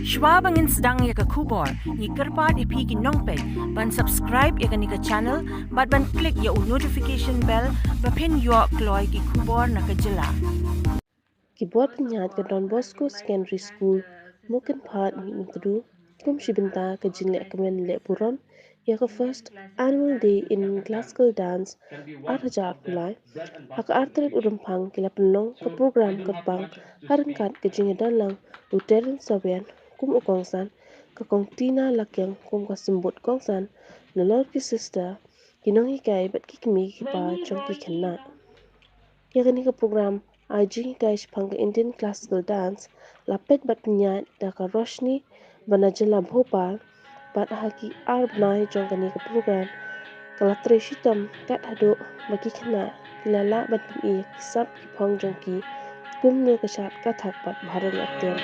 Schwab angin sedang ya ke kubor, ni kerpat ipi ki nongpek, ban subscribe ya ni ke channel, ban klik ya notification bell, bapin yo kloy ki kubor na ke jela. Kibuat pynïaid ke Don Bosco Secondary School, Mookymphad-Mihmyntdu, shibynta ke jinglehkmen lehburom, ya ke first annual day in classical dance, arthaja apulai, Haka artrik urumpang kila pynlong ke prokram kyrpang, ryngkat ke jingiadonlang, Terence Sawian, kongsan, ke Kong Tina Lakiang, ke Symbud kongsan, nalor ki sister, ki nonghikai bat ki kmie ki pa jong ki Khynnah. Ya ke ni ke program jingikai shibang ke Indian classical dance, lapet bat pynïaid da ka roshni banajala bhopal, bat haki arbnai jong ke ni ke program, kalatre shitam kat haduk bagi Khynnah, kilala bat pynïaid kisap ki pong jong ki, kumnya ke Shad Kathak bat Bharatnatyam.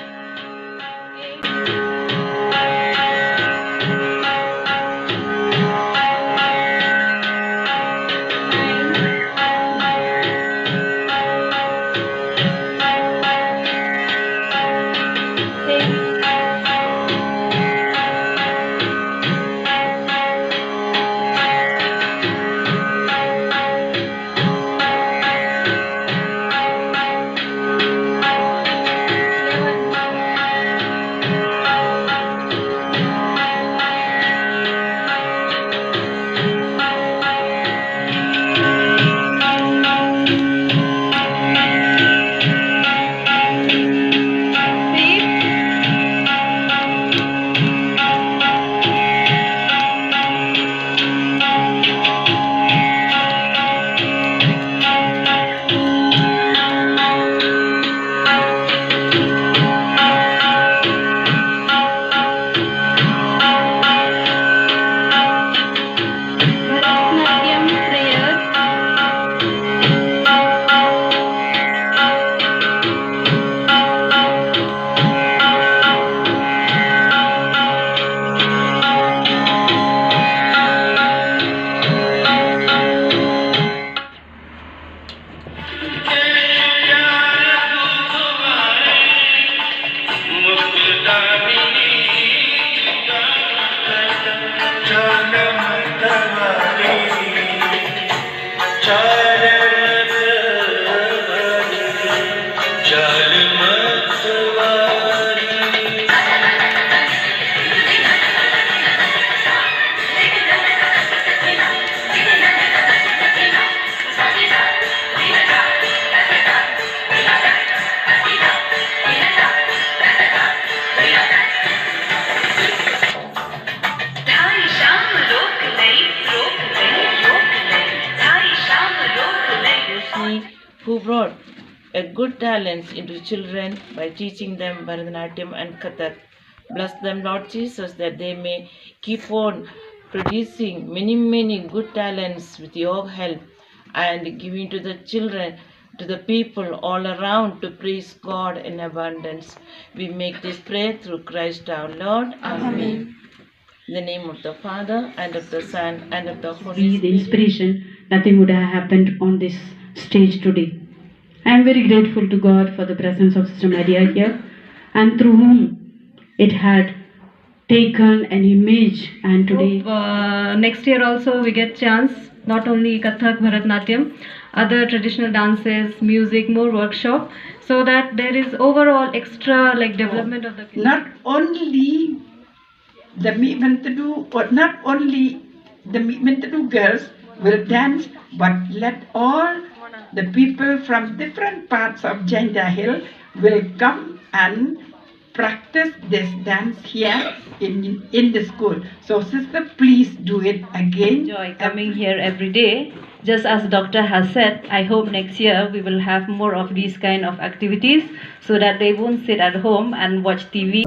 Who brought a good talent into children by teaching them Bharatnatyam and Kathak. Bless them, Lord Jesus, that they may keep on producing many good talents with your help and giving to the children, to the people all around to praise God in abundance. We make this prayer through Christ our Lord. Amen. In the name of the Father, and of the Son, and of the Holy Spirit. The inspiration, nothing would have happened on this stage today. I am very grateful to God for the presence of Sister Maria here, and through whom it had taken an image. And today, next year also we get chance, not only Kathak, Bharatnatyam, other traditional dances, music, more workshop, so that there is overall extra development of the kids. Not only the Mihmyntdu, or not only the Mihmyntdu girls will dance, but let all the people from different parts of Janja Hill will come and practice this dance here in the school. So sister, please do it again. Enjoy coming here every day. Just as doctor has said, I hope next year we will have more of these kind of activities so that they won't sit at home and watch TV.